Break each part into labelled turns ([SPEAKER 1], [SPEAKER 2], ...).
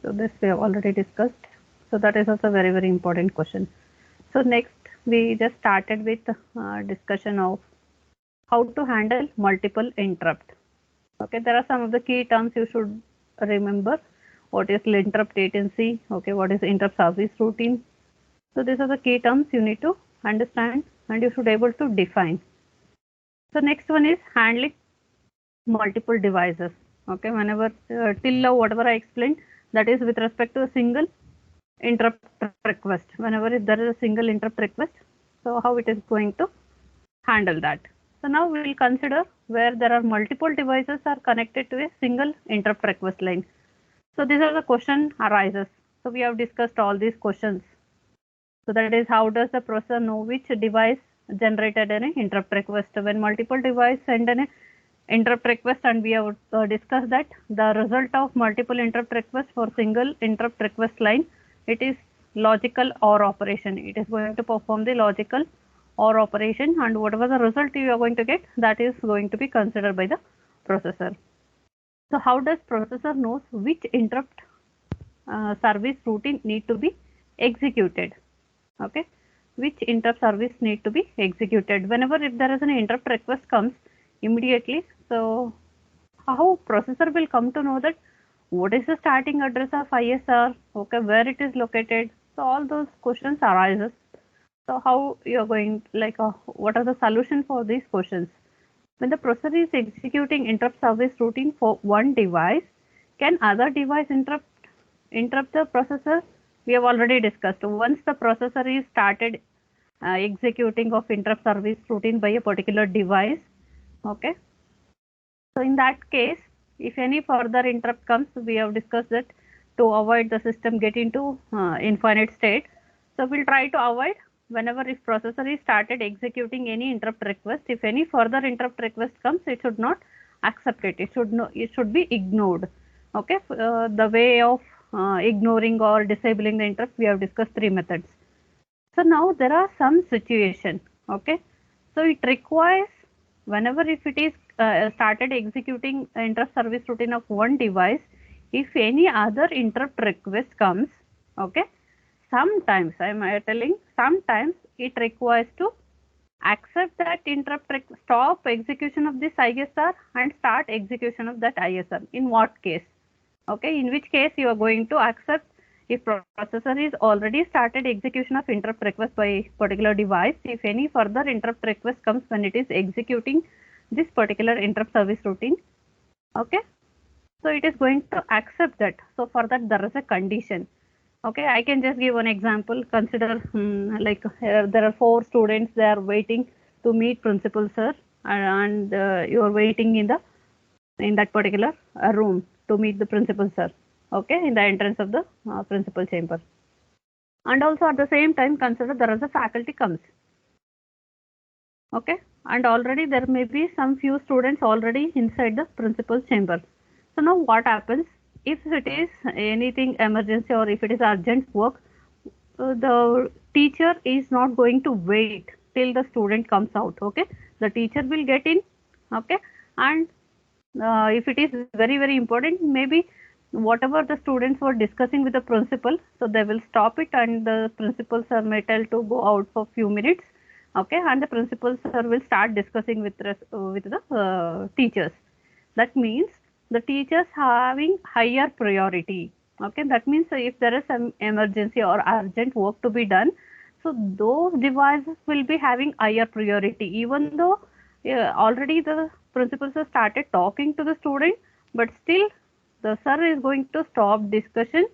[SPEAKER 1] So this we have already discussed. So that is also very, very important question. So next we just started with discussion of how to handle multiple interrupt. Okay, there are some of the key terms you should remember. What is interrupt latency? Okay, what is interrupt service routine? So these are the key terms you need to understand and you should able to define. So next one is handling multiple devices. Okay, whenever till now whatever I explained, that is with respect to a single interrupt request. Whenever if there is a single interrupt request, so how it is going to handle that. So now we will consider where there are multiple devices are connected to a single interrupt request line. So these are the question arises. So we have discussed all these questions. So that is how does the processor know which device generated an interrupt request when multiple device send an interrupt request, and we have discussed that the result of multiple interrupt requests for single interrupt request line, it is logical OR operation. It is going to perform the logical OR operation, and whatever the result you are going to get, that is going to be considered by the processor. So how does processor knows which interrupt service routine need to be executed? Okay, which interrupt service need to be executed whenever if there is an interrupt request comes immediately. So how processor will come to know that what is the starting address of ISR, okay, where it is located. So all those questions arises. So how you are going, like what are the solution for these questions? When the processor is executing interrupt service routine for one device, can other device interrupt the processor? We have already discussed. Once the processor is started executing of interrupt service routine by a particular device, okay. So in that case, if any further interrupt comes, we have discussed that to avoid the system get into infinite state. So we'll try to avoid whenever if processor is started executing any interrupt request. If any further interrupt request comes, it should not accept it. It should be ignored. Okay, the way of ignoring or disabling the interrupt, we have discussed three methods. So now there are some situation. Okay, so it requires whenever if it is started executing interrupt service routine of one device, if any other interrupt request comes, okay, sometimes I am telling sometimes it requires to accept that interrupt stop execution of this ISR and start execution of that ISR. In what case? Okay, in which case you are going to accept if processor is already started execution of interrupt request by particular device. If any further interrupt request comes when it is executing this particular interrupt service routine, okay, so it is going to accept that. So for that there is a condition. Okay, I can just give one example. Consider like there are 4 students, they are waiting to meet principal sir, and you are waiting in that particular room to meet the principal sir, okay, in the entrance of the principal chamber. And also at the same time consider there is a faculty comes, okay, and already there may be some few students already inside the principal chamber. So now what happens if it is anything emergency or if it is urgent work, the teacher is not going to wait till the student comes out, okay, the teacher will get in, okay, and if it is very, very important, maybe whatever the students were discussing with the principal, so they will stop it and the principal sir may tell to go out for few minutes, okay, and the principal sir will start discussing with the teachers. That means the teachers having higher priority, okay, that means if there is some emergency or urgent work to be done, so those devices will be having higher priority, even though already the principals have started talking to the student, but still the sir is going to stop discussion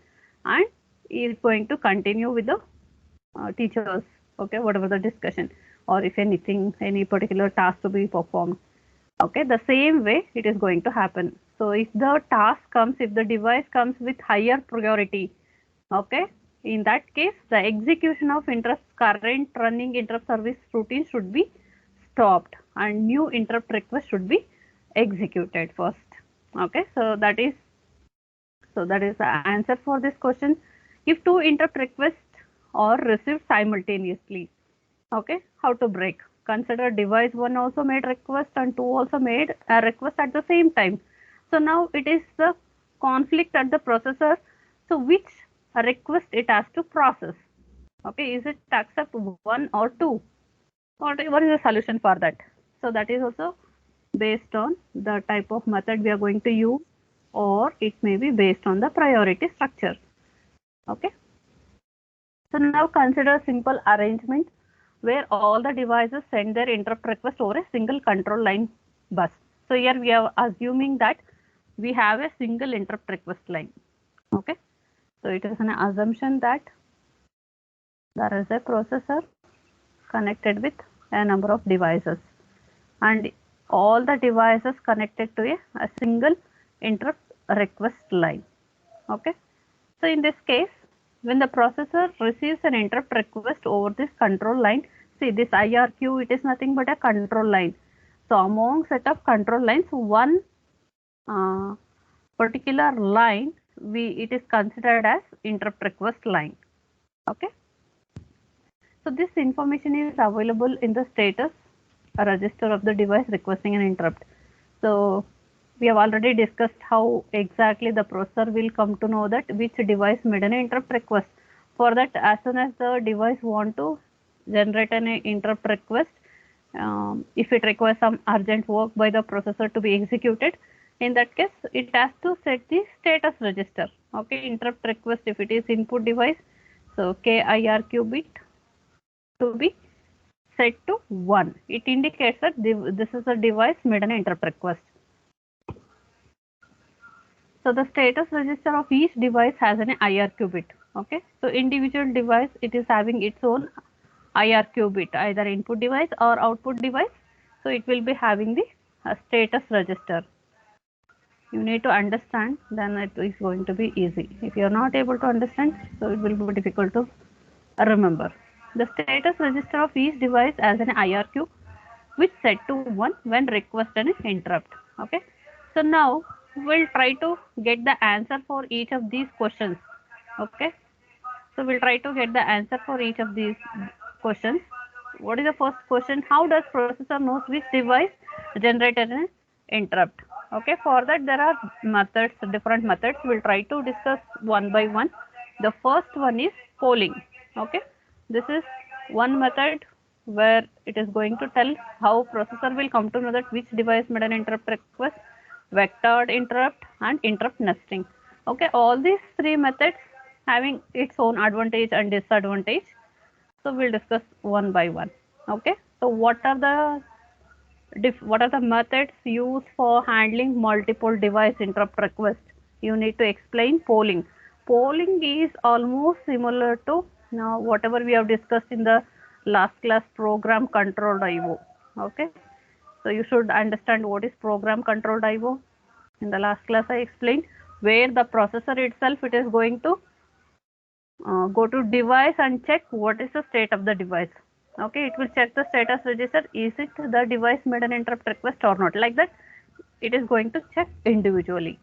[SPEAKER 1] and is going to continue with the teachers, okay, whatever the discussion, or if anything, any particular task to be performed, okay, the same way it is going to happen. So if the task comes, if the device comes with higher priority, okay, in that case the execution of interrupt current running interrupt service routine should be stopped and new interrupt request should be executed first, okay. So that is the answer for this question. If two interrupt requests are received simultaneously, okay, how to break? Consider device 1 also made request and 2 also made a request at the same time. So now it is the conflict at the processor So which request it has to process? Okay, is it accept 1 or 2? What is the solution for that? So that is also based on the type of method we are going to use, or it may be based on the priority structure. Okay. So now consider a simple arrangement where all the devices send their interrupt request over a single control line bus. So here we are assuming that we have a single interrupt request line. Okay. So it is an assumption that there is a processor connected with a number of devices, and all the devices connected to a single interrupt request line. Okay. So in this case, when the processor receives an interrupt request over this control line, see this IRQ, it is nothing but a control line. So among set of control lines, one particular line, it is considered as interrupt request line. Okay. So this information is available in the status register of the device requesting an interrupt. So we have already discussed how exactly the processor will come to know that which device made an interrupt request. For that, as soon as the device want to generate an interrupt request, if it requires some urgent work by the processor to be executed, in that case it has to set the status register. Okay, interrupt request, if it is input device, so KIRQ bit to be set to 1. It indicates that this is a device made an interrupt request. So the status register of each device has an IRQ bit. Okay. So individual device, it is having its own IRQ bit, either input device or output device. So it will be having the status register. You need to understand, then it is going to be easy. If you are not able to understand, so it will be difficult to remember. The status register of each device as an IRQ, which set to 1 when request an interrupt. Okay. So now we'll try to get the answer for each of these questions. Okay. So we'll try to get the answer for each of these questions. What is the first question? How does processor knows which device generated an interrupt? Okay. For that there are methods, different methods. We'll try to discuss one by one. The first one is polling. Okay. This is one method where it is going to tell how processor will come to know that which device made an interrupt request, vectored interrupt, and interrupt nesting. Okay, all these three methods having its own advantage and disadvantage. So we'll discuss one by one. Okay, so what are the methods used for handling multiple device interrupt requests? You need to explain polling. Polling is almost similar to now whatever we have discussed in the last class, program controlled IO. Okay, so you should understand what is program controlled IO. In the last class I explained where the processor itself, it is going to go to device and check what is the state of the device. Okay, it will check the status register, is it the device made an interrupt request or not, like that it is going to check individually.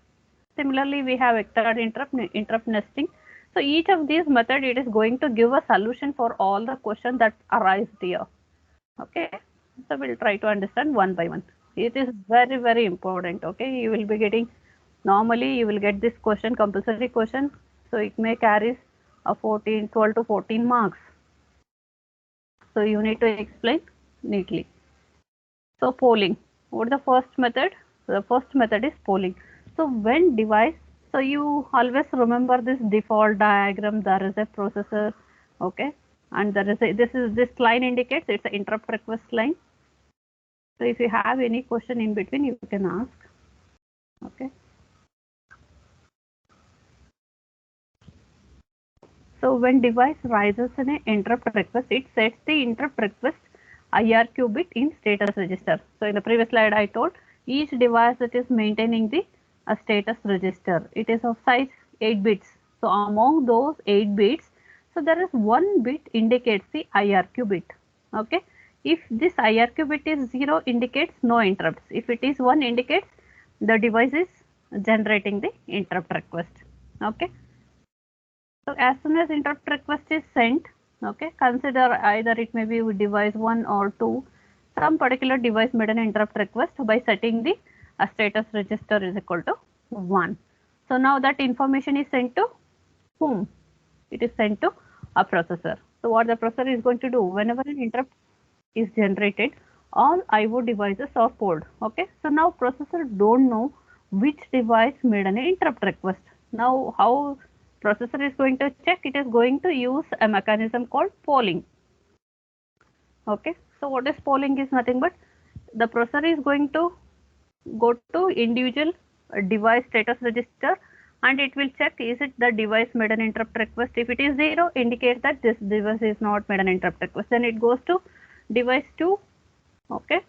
[SPEAKER 1] Similarly, we have vectored interrupt nesting. So each of these method, it is going to give a solution for all the questions that arise here. Okay, so we'll try to understand one by one. It is very, very important. Okay, you will be getting, normally you will get this question, compulsory question, so it may carry a 12 to 14 marks. So you need to explain neatly. So polling, what is the first method? The first method is polling. So when device, so you always remember this default diagram, there is a processor, okay, and there is a, this line indicates it's an interrupt request line. So if you have any question in between, you can ask. Okay. So when device rises an interrupt request, it sets the interrupt request IRQ bit in status register. So in the previous slide I told each device that is maintaining the status register. It is of size 8 bits. So among those 8 bits, so there is one bit indicates the IRQ bit. Okay. If this IRQ bit is 0, indicates no interrupts. If it is 1, indicates the device is generating the interrupt request. Okay. So as soon as interrupt request is sent, okay, consider either it may be device 1 or 2, some particular device made an interrupt request by setting the status register is equal to 1. So now that information is sent to whom? It is sent to a processor. So what the processor is going to do, whenever an interrupt is generated, all IO devices are polled. Okay, so now processor don't know which device made an interrupt request. Now how processor is going to check? It is going to use a mechanism called polling. Okay, so what is polling is nothing but the processor is going to go to individual device status register and it will check, is it the device made an interrupt request. If it is 0, indicates that this device is not made an interrupt request. Then it goes to device 2. Okay,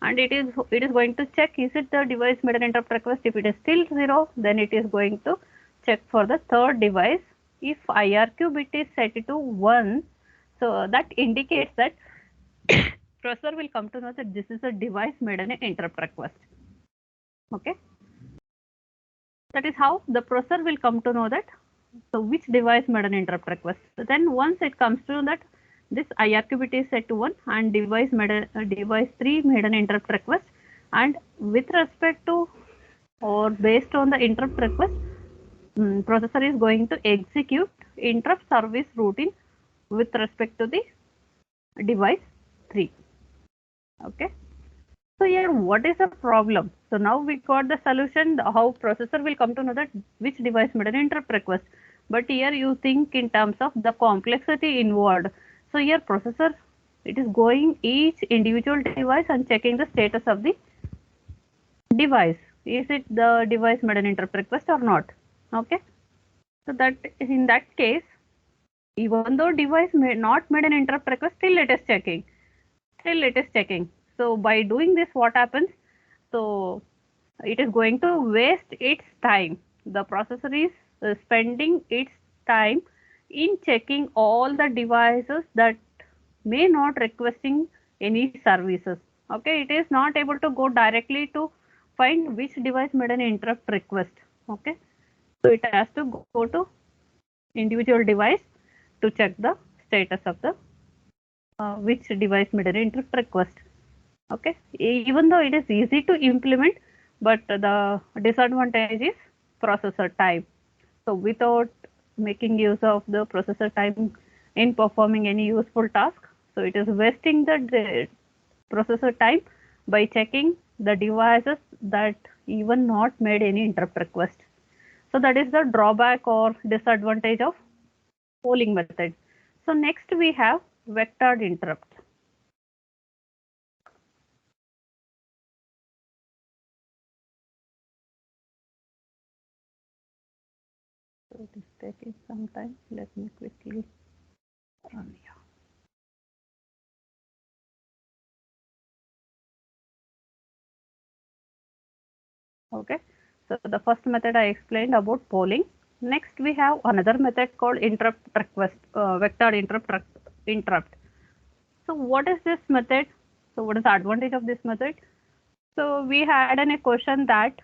[SPEAKER 1] and it is going to check, is it the device made an interrupt request. If it is still 0, then it is going to check for the third device. If IRQ bit is set to 1, so that indicates that processor will come to know that this is a device made an interrupt request. Okay, that is how the processor will come to know that, so which device made an interrupt request. So then once it comes to that this IRQ bit is set to 1 and device 3 made an interrupt request, and with respect to or based on the interrupt request, processor is going to execute interrupt service routine with respect to the device 3. Okay, so here what is the problem? So now we got the solution, how processor will come to know that which device made an interrupt request. But here you think in terms of the complexity involved. So here processor, it is going each individual device and checking the status of the device. Is it the device made an interrupt request or not? Okay, so that in that case, even though device may not made an interrupt request, still it is checking. So by doing this, what happens? So it is going to waste its time. The processor is spending its time in checking all the devices that may not requesting any services. Okay, it is not able to go directly to find which device made an interrupt request. Okay, so it has to go to individual device to check the status of the which device made an interrupt request. Okay, even though it is easy to implement, but the disadvantage is processor time. So without making use of the processor time in performing any useful task, so it is wasting the processor time by checking the devices that even not made any interrupt request. So that is the drawback or disadvantage of polling method. So next we have vectored interrupt. So it is taking some time. Let me quickly run here. Okay, so the first method I explained about polling. Next we have another method called interrupt request, vectored interrupt. So what is this method? So what is the advantage of this method? So we had a question that,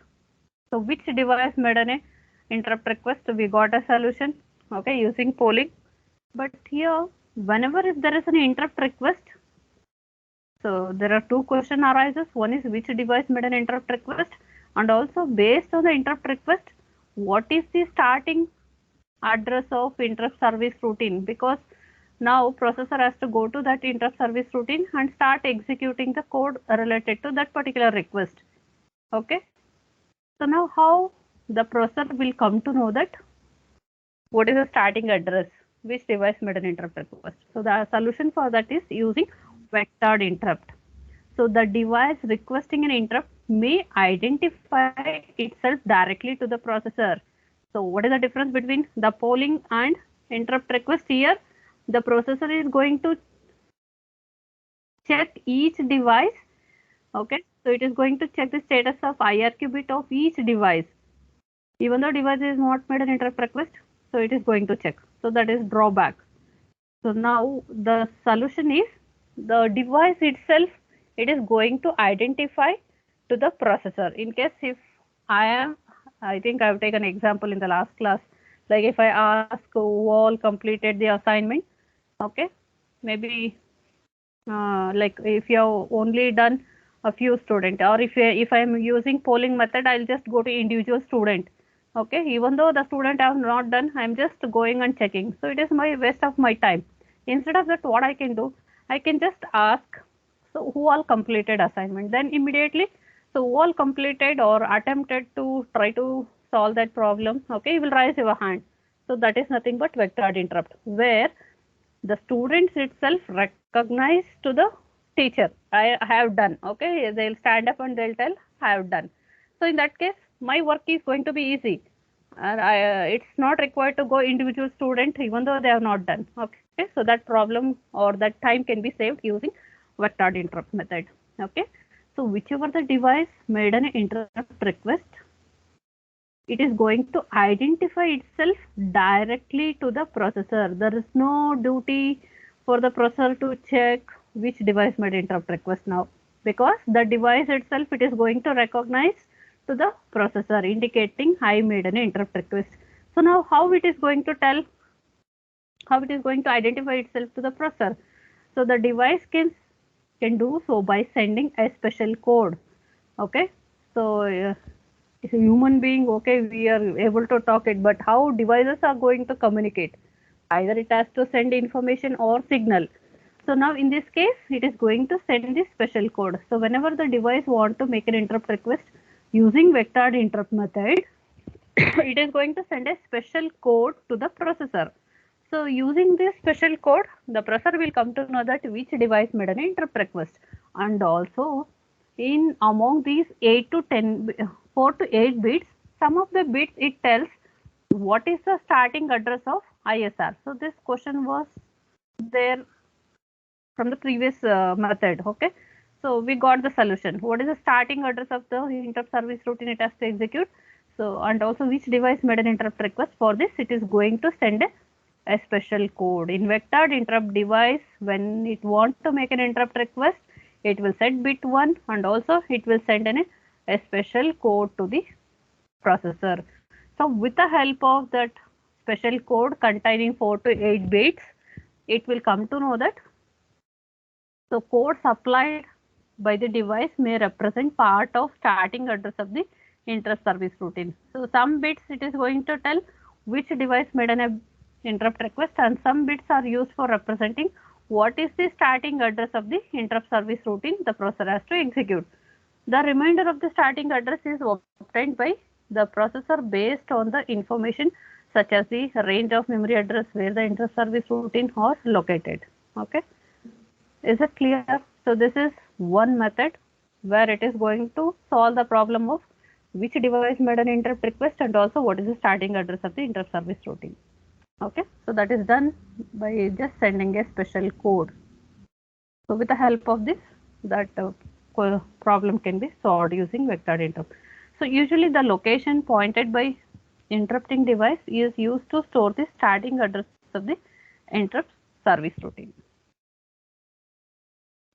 [SPEAKER 1] so which device made an interrupt request? So we got a solution, okay, using polling. But here, whenever if there is an interrupt request, so there are two questions arises. One is which device made an interrupt request, and also based on the interrupt request, what is the starting address of interrupt service routine? Because now processor has to go to that interrupt service routine and start executing the code related to that particular request. Okay, so now how the processor will come to know that what is the starting address, which device made an interrupt request. So the solution for that is using vectored interrupt. So the device requesting an interrupt may identify itself directly to the processor. So what is the difference between the polling and interrupt request? Here the processor is going to check each device. Okay, so it is going to check the status of IRQ bit of each device. Even though device is not made an interrupt request, so it is going to check. So that is drawback. So now the solution is the device itself, it is going to identify to the processor. In case if I think I've taken an example in the last class, like if I ask who all completed the assignment, okay, maybe like if you have only done a few student, or if I am using polling method, I'll just go to individual student. Okay, even though the student have not done, I'm just going and checking. So it is my waste of my time. Instead of that, what I can do, I can just ask, so who all completed assignment? Then immediately, so who all completed or attempted to try to solve that problem? Okay, you will raise your hand. So that is nothing but vectored interrupt, where the students itself recognize to the teacher, I have done. Okay, they'll stand up and they'll tell, I have done. So in that case, my work is going to be easy, and it's not required to go individual student even though they have not done. Okay, so that problem or that time can be saved using vectored interrupt method. Okay, so whichever the device made an interrupt request, it is going to identify itself directly to the processor. There is no duty for the processor to check which device made interrupt request now, because the device itself, it is going to recognize to the processor indicating I made an interrupt request. So now how it is going to tell, how it is going to identify itself to the processor? So the device can do so by sending a special code. Okay, so it's a human being. Okay, we are able to talk it, but how devices are going to communicate? Either it has to send information or signal. So now in this case, it is going to send this special code. So whenever the device want to make an interrupt request using vectored interrupt method, it is going to send a special code to the processor. So using this special code, the processor will come to know that which device made an interrupt request, and also in among these 8 to 10, 4 to 8 bits, some of the bits it tells what is the starting address of ISR. So this question was there from the previous method. Okay, so we got the solution. What is the starting address of the interrupt service routine it has to execute? So, and also which device made an interrupt request. For this, it is going to send a special code. In vectored interrupt device, when it wants to make an interrupt request, it will set bit 1, and also it will send a special code to the processor. So with the help of that special code containing 4 to 8 bits, it will come to know that, so code supplied by the device may represent part of starting address of the interrupt service routine. So some bits it is going to tell which device made an interrupt request, and some bits are used for representing what is the starting address of the interrupt service routine the processor has to execute. The remainder of the starting address is obtained by the processor based on the information such as the range of memory address where the interrupt service routine was located. Okay. Is it clear? So this is one method where it is going to solve the problem of which device made an interrupt request, and also what is the starting address of the interrupt service routine. Okay, so that is done by just sending a special code. So with the help of this, that problem can be solved using vectored interrupt. So usually the location pointed by interrupting device is used to store the starting address of the interrupt service routine.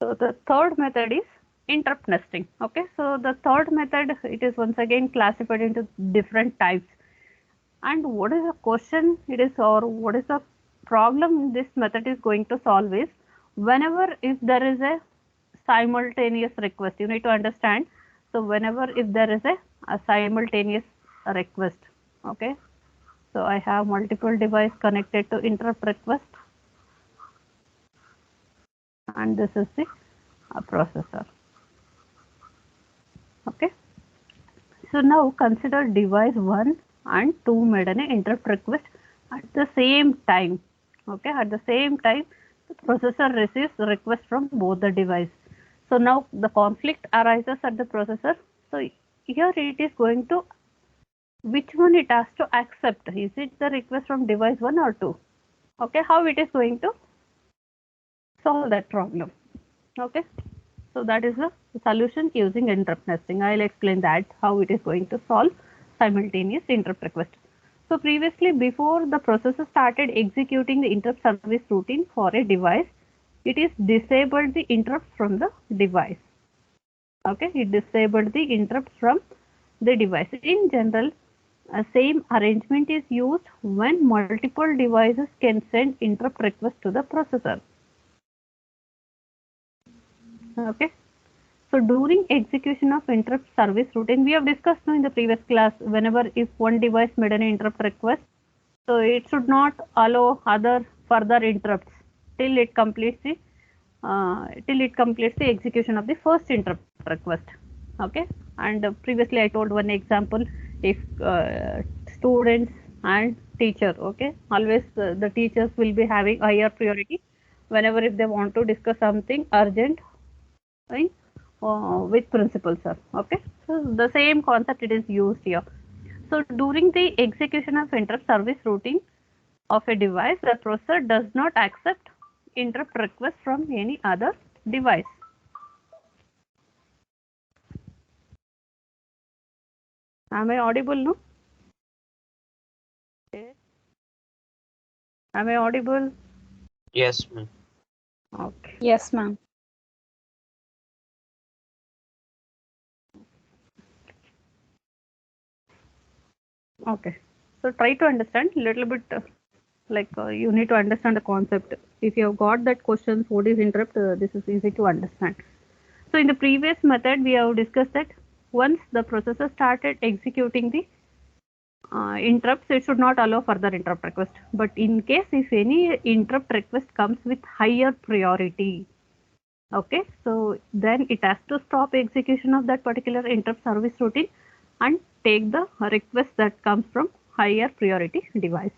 [SPEAKER 1] So the third method is interrupt nesting. Okay, so the third method, it is once again classified into different types. And what is the question it is, or what is the problem this method is going to solve is, whenever if there is a simultaneous request, you need to understand. So whenever if there is a simultaneous request, okay, so I have multiple device connected to interrupt request, and this is the processor. Okay, so now consider device 1 and 2 made an interrupt request at the same time. Okay, at the same time the processor receives the request from both the device. So now the conflict arises at the processor. So here it is going to, which one it has to accept? Is it the request from device 1 or 2? Okay, how it is going to solve that problem? Okay, so that is the solution using interrupt nesting. I'll explain that how it is going to solve simultaneous interrupt request. So previously, before the processor started executing the interrupt service routine for a device, it is disabled the interrupt from the device. Okay, it disabled the interrupt from the device. In general, a same arrangement is used when multiple devices can send interrupt request to the processor. Okay, So during execution of interrupt service routine, we have discussed in the previous class, whenever if one device made an interrupt request, so it should not allow other further interrupts till it completes the execution of the first interrupt request. Okay, and previously I told one example, if students and teacher, okay, always the teachers will be having higher priority whenever if they want to discuss something urgent, right, with principal sir. Okay, so the same concept it is used here. So during the execution of interrupt service routine of a device, the processor does not accept interrupt request from any other device. Am I audible? No? Am I audible?
[SPEAKER 2] Yes, ma'am.
[SPEAKER 1] Okay.
[SPEAKER 3] Yes, ma'am.
[SPEAKER 1] Okay. So try to understand little bit, you need to understand the concept. If you have got that question, what is interrupt, this is easy to understand. So in the previous method, we have discussed that once the processor started executing the interrupts, it should not allow further interrupt request. But in case if any interrupt request comes with higher priority, okay, so then it has to stop execution of that particular interrupt service routine and take the request that comes from higher priority device.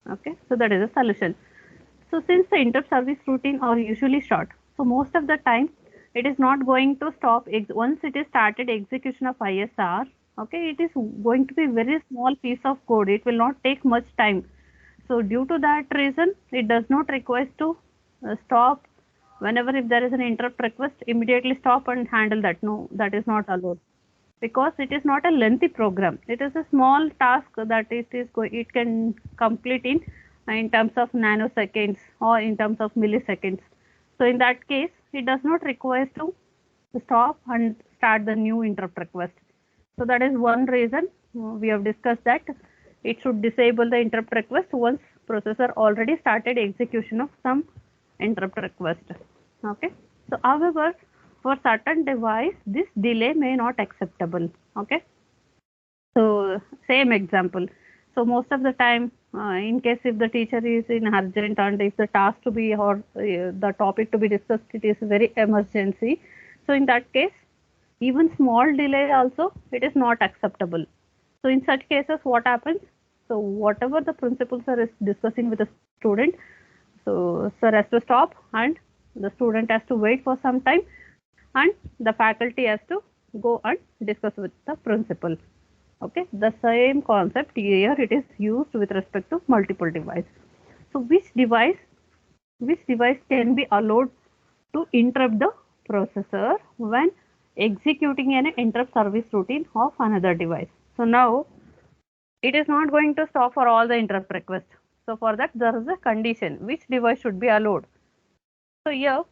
[SPEAKER 1] Okay, so that is a solution. So since the interrupt service routine are usually short, so most of the time it is not going to stop once it is started execution of ISR. Okay, it is going to be very small piece of code. It will not take much time. So due to that reason, it does not require to stop whenever if there is an interrupt request, immediately stop and handle that. No, that is not allowed because it is not a lengthy program. It is a small task that it can complete in terms of nanoseconds or in terms of milliseconds. So in that case, it does not require to stop and start the new interrupt request. So that is one reason we have discussed that it should disable the interrupt request once processor already started execution of some interrupt request. Okay. So however, for certain device, this delay may not acceptable. Okay. So same example. So most of the time, in case if the teacher is in urgent and if the task to be or the topic to be discussed, it is very emergency. So in that case, even small delay also it is not acceptable. So in such cases, what happens? So whatever the principal sir is discussing with the student, so sir has to stop and the student has to wait for some time and the faculty has to go and discuss with the principal. Okay, the same concept here it is used with respect to multiple device. So which device can be allowed to interrupt the processor when executing an interrupt service routine of another device? So now it is not going to stop for all the interrupt requests. So for that there is a condition which device should be allowed. So here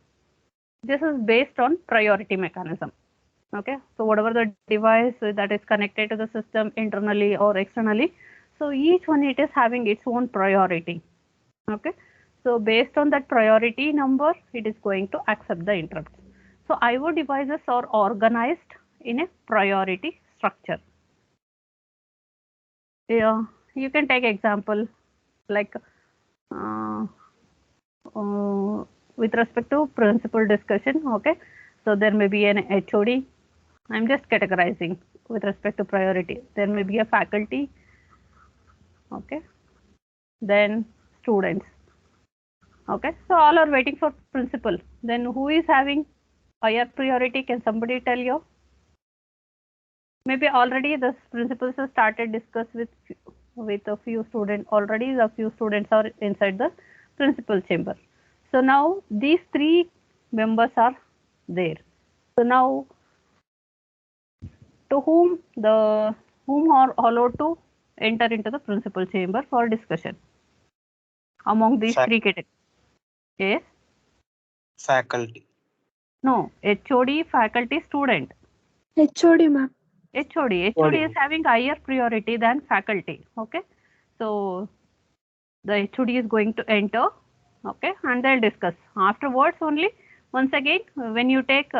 [SPEAKER 1] this is based on priority mechanism. Okay, so whatever the device that is connected to the system internally or externally, so each one it is having its own priority. Okay, so based on that priority number, it is going to accept the interrupts. So IO devices are organized in a priority structure. Yeah, you can take example like uh, with respect to principal discussion. Okay, so there may be an HOD. I'm just categorizing with respect to priority. There may be a faculty. Okay, then students. Okay, so all are waiting for principal. Then who is having higher priority? Can somebody tell you? Maybe already the principals have started discuss with a few students. Already the few students are inside the principal chamber. So now these three members are there. So now to whom are allowed to enter into the principal chamber for discussion among these three categories? Yes.
[SPEAKER 2] Faculty.
[SPEAKER 1] No, HOD, faculty, student.
[SPEAKER 3] HOD, ma'am.
[SPEAKER 1] HOD is having higher priority than faculty. Okay, so the HOD is going to enter. Okay, and they'll discuss afterwards only. Once again, when you take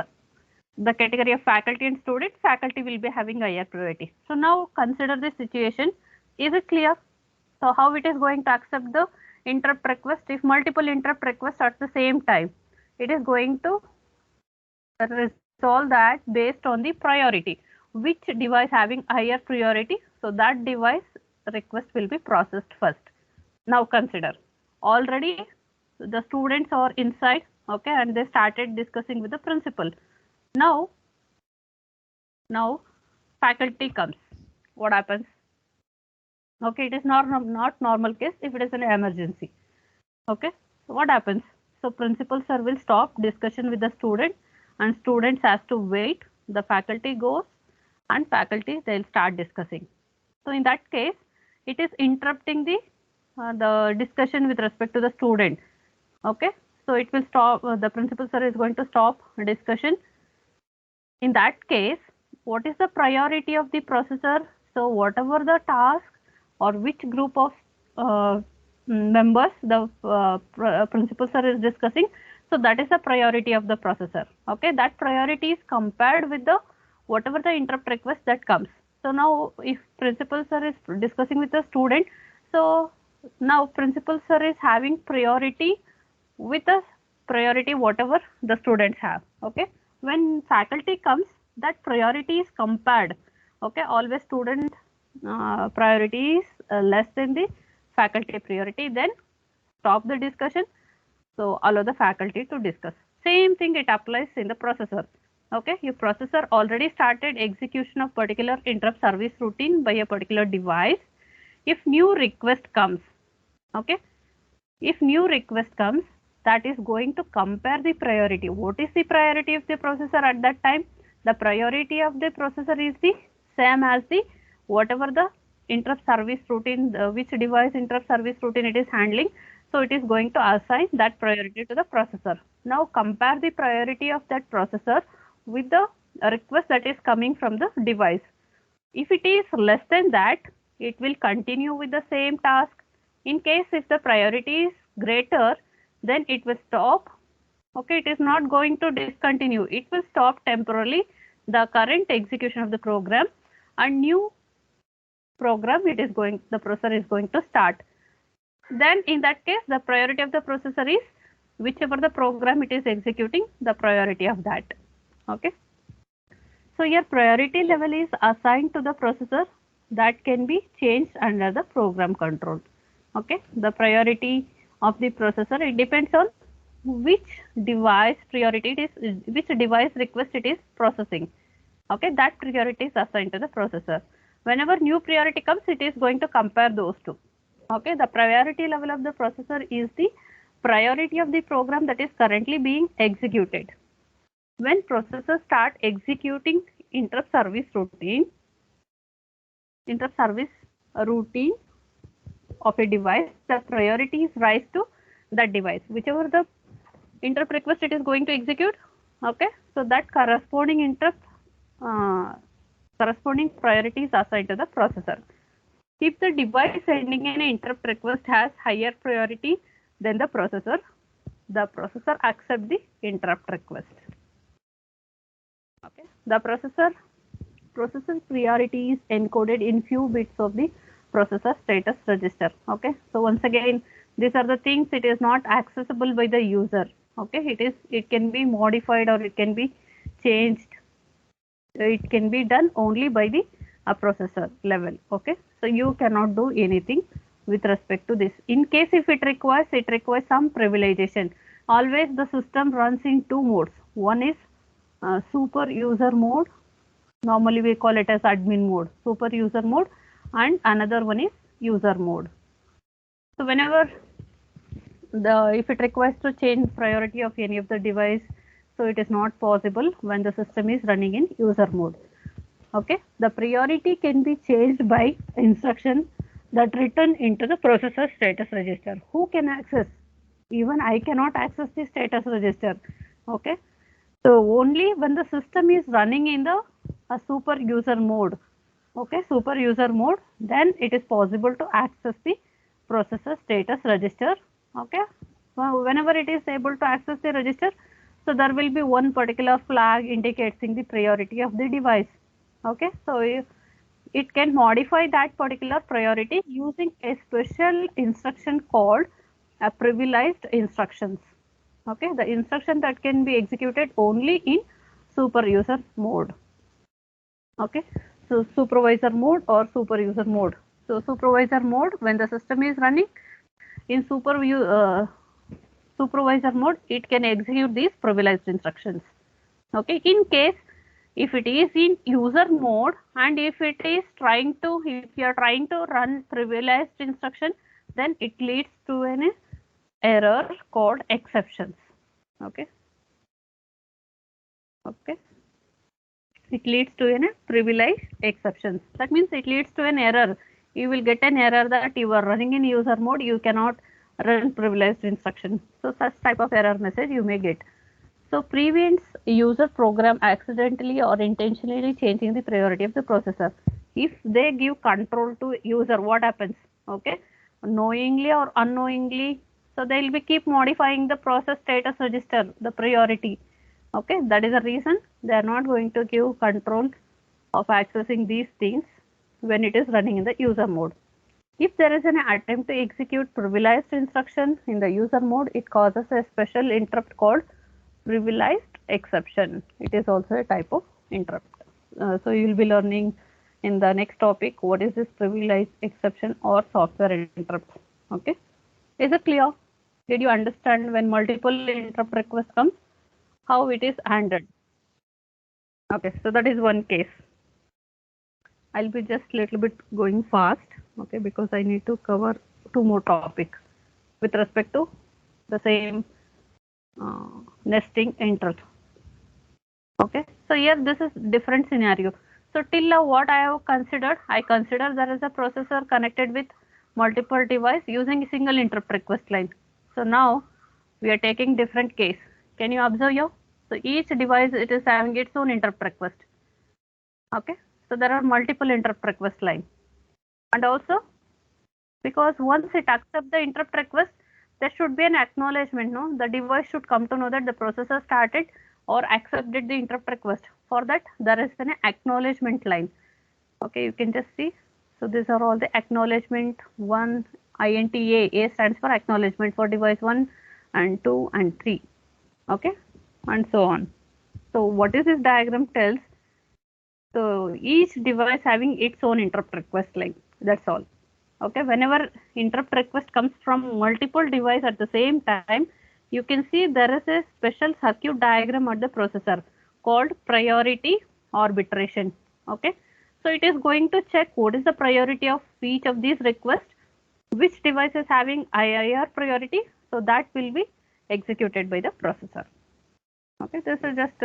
[SPEAKER 1] the category of faculty and student, faculty will be having higher priority. So now consider this situation. Is it clear? So how it is going to accept the interrupt request? If multiple interrupt requests at the same time, it is going to resolve that based on the priority. Which device having higher priority? So that device request will be processed first. Now consider, already the students are inside, okay, and they started discussing with the principal. Now faculty comes. What happens? Okay, it is not normal case if it is an emergency. Okay, so what happens? So principal sir will stop discussion with the student, and students has to wait. The faculty goes, and faculty they'll start discussing. So in that case, it is interrupting the discussion with respect to the student. Okay, so it will stop. The principal sir is going to stop discussion. In that case, what is the priority of the processor? So whatever the task or which group of members the principal sir is discussing, so that is the priority of the processor. Okay, that priority is compared with the whatever the interrupt request that comes. So now if principal sir is discussing with the student, so now principal sir is having priority with the priority whatever the students have. Okay, when faculty comes, that priority is compared. Okay, always student priority is less than the faculty priority, then stop the discussion. So allow the faculty to discuss. Same thing it applies in the processor. Okay, your processor already started execution of particular interrupt service routine by a particular device. If new request comes, okay, if new request comes, that is going to compare the priority. What is the priority of the processor at that time? The priority of the processor is the same as the whatever the interrupt service routine, which device interrupt service routine it is handling. So it is going to assign that priority to the processor. Now compare the priority of that processor with the request that is coming from the device. If it is less than that, it will continue with the same task. In case if the priority is greater, then it will stop. Okay, it is not going to discontinue. It will stop temporarily the current execution of the program, and new program the processor is going to start. Then in that case, the priority of the processor is whichever the program it is executing, the priority of that. Okay. So your priority level is assigned to the processor, that can be changed under the program control. Okay, the priority of the processor, it depends on which device priority it is, which device request it is processing. Okay, that priority is assigned to the processor. Whenever new priority comes, it is going to compare those two. Okay, the priority level of the processor is the priority of the program that is currently being executed. When processors start executing interrupt service routine of a device, the priority is raised to that device, whichever the interrupt request it is going to execute. Okay, so that corresponding interrupt corresponding priority is assigned to the processor. If the device sending an interrupt request has higher priority than the processor accepts the interrupt request. Okay, the processor priority is encoded in few bits of the processor status register. Okay, so once again, these are the things it is not accessible by the user. Okay, it can be modified or it can be changed. It can be done only by the processor level. Okay, so you cannot do anything with respect to this. In case if it requires some privilegation. Always the system runs in two modes. One is super user mode. Normally we call it as admin mode, super user mode, and another one is user mode. So whenever if it requires to change priority of any of the device, so it is not possible when the system is running in user mode. Okay, the priority can be changed by instruction that written into the processor status register. Who can access? Even I cannot access the status register. Okay, so only when the system is running in the super user mode. Okay, super user mode, then it is possible to access the processor status register. Okay, well, whenever it is able to access the register, So there will be one particular flag indicating the priority of the device. Okay, so it can modify that particular priority using a special instruction called a privileged instructions. Okay, the instruction that can be executed only in super user mode. Okay, so supervisor mode or super user mode. So supervisor mode, when the system is running in supervisor mode, it can execute these privileged instructions. Okay, in case if it is in user mode and if you are trying to run privileged instruction, then it leads to an error called exceptions. Okay. Okay. It leads to a privileged exceptions. That means it leads to an error. You will get an error that you are running in user mode, you cannot run privileged instruction. So such type of error message you may get. So prevents user program accidentally or intentionally changing the priority of the processor. If they give control to user, what happens? Okay, knowingly or unknowingly, so they will be keep modifying the process status register, the priority. Okay, that is the reason they are not going to give control of accessing these things when it is running in the user mode. If there is an attempt to execute privileged instruction in the user mode, it causes a special interrupt called privileged exception. It is also a type of interrupt. So you will be learning in the next topic what is this privileged exception or software interrupt. Okay, is it clear? Did you understand when multiple interrupt requests comes, how it is handled? Okay, so that is one case. I'll be just little bit going fast, okay, because I need to cover two more topics with respect to the same nesting interrupt. Okay, so here this is different scenario. So till now what I have considered, I consider there is a processor connected with multiple device using a single interrupt request line. So now we are taking different case. Can you observe here? So each device it is having its own interrupt request. Okay, so there are multiple interrupt request line, and also because once it accepts the interrupt request, there should be an acknowledgement. No, the device should come to know that the processor started or accepted the interrupt request. For that, there is an acknowledgement line. Okay, you can just see. So these are all the acknowledgement. One INTA, A stands for acknowledgement for device 1 and 2 and 3. Okay, and so on. So what is this diagram tells? So each device having its own interrupt request line. That's all. Okay, whenever interrupt request comes from multiple device at the same time, you can see there is a special circuit diagram at the processor called priority arbitration. Okay, so it is going to check what is the priority of each of these requests, which device is having higher priority, so that will be executed by the processor. Okay, this is just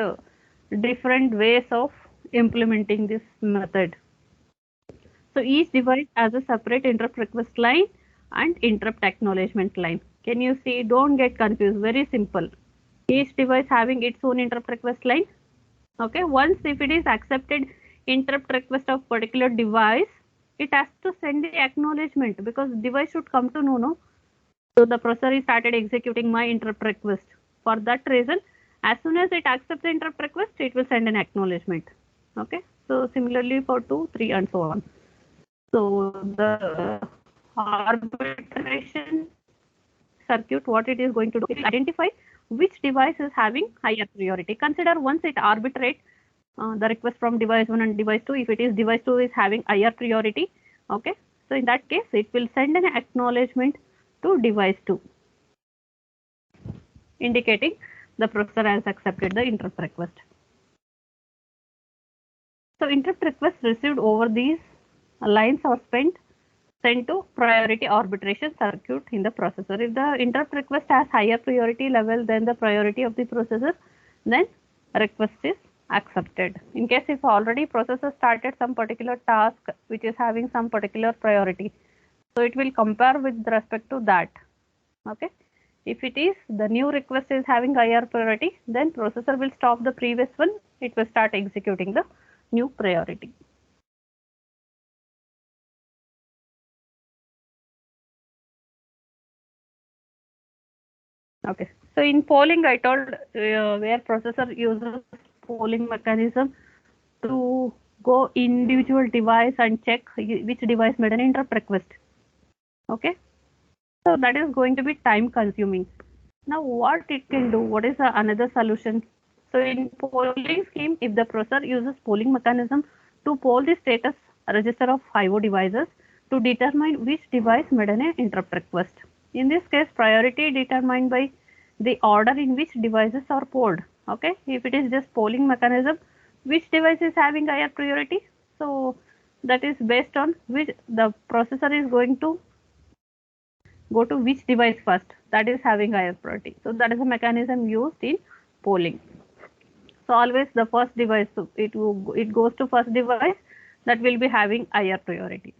[SPEAKER 1] different ways of implementing this method. So each device has a separate interrupt request line and interrupt acknowledgement line. Can you see? Don't get confused. Very simple. Each device having its own interrupt request line. Okay. Once if it is accepted interrupt request of particular device, it has to send the acknowledgement because device should come to know. No. So the processor is started executing my interrupt request. For that reason, as soon as it accepts the interrupt request, it will send an acknowledgement. Okay. So similarly for 2, 3 and so on. So the arbitration circuit, what it is going to do, it will identify which device is having higher priority. Consider once it arbitrate the request from device 1 and device 2, if it is device 2 is having higher priority, okay. So in that case, it will send an acknowledgement to device 2, indicating the processor has accepted the interrupt request. So interrupt requests received over these lines are sent to priority arbitration circuit in the processor. If the interrupt request has higher priority level than the priority of the processor, then request is accepted. In case if already processor started some particular task which is having some particular priority, so it will compare with respect to that. Okay. If it is the new request is having higher priority, then processor will stop the previous one. It will start executing the new priority. Okay. So in polling, I told where processor uses polling mechanism to go individual device and check which device made an interrupt request. Okay. So that is going to be time consuming. Now what it can do, what is another solution? So in polling scheme, if the processor uses polling mechanism to poll the status register of IO devices to determine which device made an interrupt request. In this case, priority determined by the order in which devices are polled. Okay, if it is just polling mechanism, which device is having higher priority? So that is based on which the processor is going to go to which device first, that is having higher priority. So that is a mechanism used in polling. So always the first device, so it goes to first device that will be having higher priority.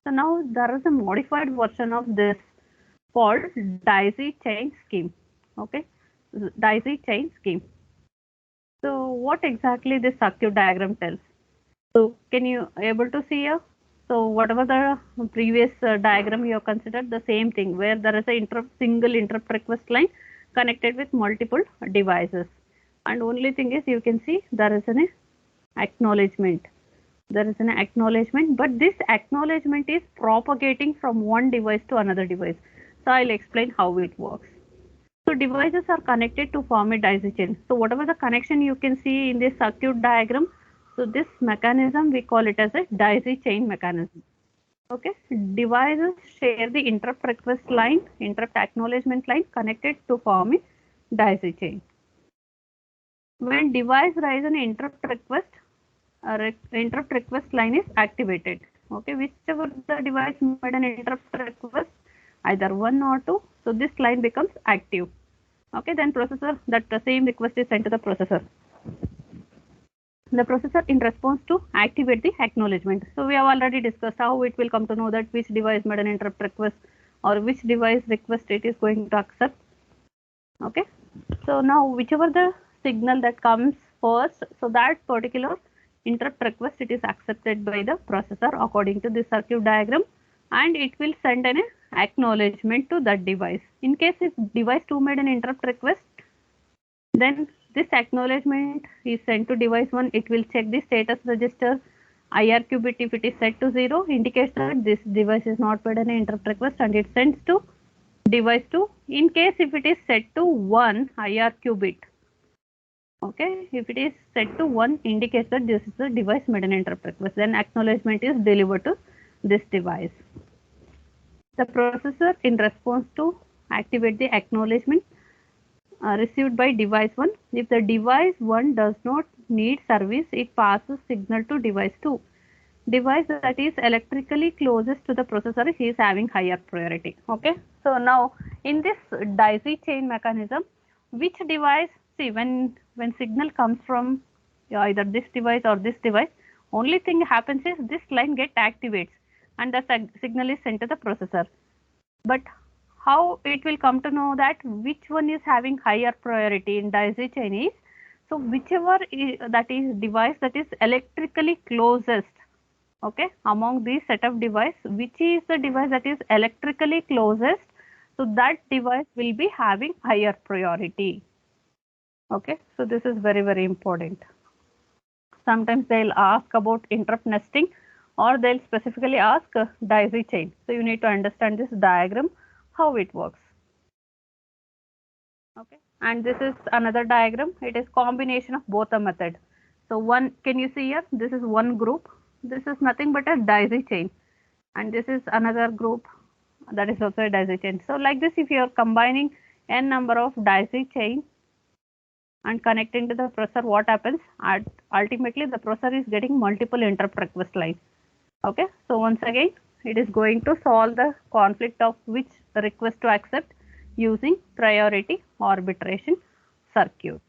[SPEAKER 1] So now there is a modified version of this called daisy chain scheme. Okay, daisy chain scheme. So what exactly this circuit diagram tells? So can you able to see here? So whatever the previous diagram you have considered, the same thing where there is a single interrupt request line connected with multiple devices. And only thing is you can see there is an acknowledgement. There is an acknowledgement, but this acknowledgement is propagating from one device to another device. So I'll explain how it works. So devices are connected to form a daisy chain. So whatever the connection you can see in this circuit diagram, so this mechanism we call it as a daisy chain mechanism. Okay, devices share the interrupt request line, interrupt acknowledgement line connected to form a daisy chain. When device raise an interrupt request, interrupt request line is activated. Okay, whichever the device made an interrupt request, either one or two, so this line becomes active. Okay, then processor, that the same request is sent to the processor. The processor in response to activate the acknowledgement. So we have already discussed how it will come to know that which device made an interrupt request or which device request it is going to accept. Okay, so now whichever the signal that comes first, so that particular interrupt request, it is accepted by the processor according to the circuit diagram, and it will send an acknowledgement to that device. In case if device 2 made an interrupt request, then this acknowledgement is sent to device 1. It will check the status register IRQ bit. If it is set to 0, indicates that this device is not made an interrupt request, and it sends to device 2. In case if it is set to 1 IRQ bit, okay, if it is set to 1, indicates that this is the device made an interrupt request, then acknowledgement is delivered to this device. The processor in response to activate the acknowledgement received by device 1. If the device 1 does not need service, it passes signal to device 2. Device that is electrically closest to the processor is having higher priority. Okay, so now in this daisy chain mechanism, which device, see, when signal comes from either this device or this device, only thing happens is this line get activates and the signal is sent to the processor. But how it will come to know that which one is having higher priority in daisy chain is, so whichever that is device that is electrically closest, okay, among these set of device, which is the device that is electrically closest, so that device will be having higher priority. Okay, so this is very important. Sometimes they'll ask about interrupt nesting, or they'll specifically ask daisy chain. So you need to understand this diagram, how it works. Okay, and this is another diagram. It is combination of both the method. So one, can you see here, this is one group, this is nothing but a daisy chain, and this is another group, that is also a daisy chain. So like this, if you are combining n number of daisy chain and connecting to the processor, what happens? Ultimately the processor is getting multiple interrupt request line. Okay, so once again it is going to solve the conflict of which request to accept using priority arbitration circuit.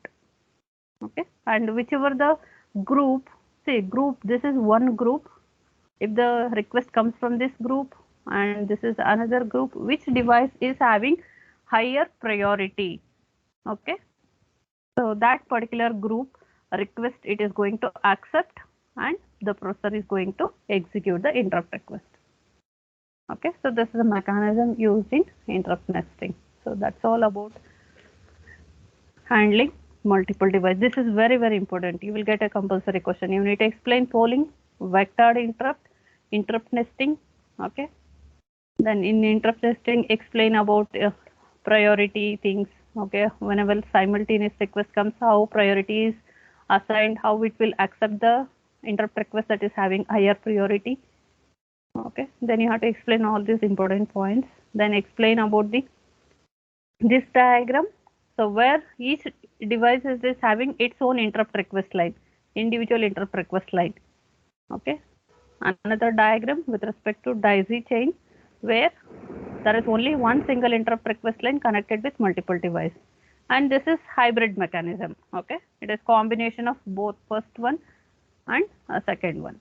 [SPEAKER 1] Okay, and whichever the group, say group, this is one group, if the request comes from this group and this is another group, which device is having higher priority? Okay, so that particular group request it is going to accept, and the processor is going to execute the interrupt request. Okay, so this is a mechanism used in interrupt nesting. So that's all about handling multiple devices. This is very, very important. You will get a compulsory question. You need to explain polling, vectored interrupt nesting. Okay. Then in interrupt nesting, explain about priority things. Okay. Whenever simultaneous request comes, how priority is assigned, how it will accept the interrupt request that is having higher priority. Okay. Then you have to explain all these important points. Then explain about this diagram. So where each device is having its own interrupt request line, individual interrupt request line. Okay. Another diagram with respect to daisy chain, where there is only one single interrupt request line connected with multiple devices. And this is hybrid mechanism. Okay. It is combination of both first one and second one.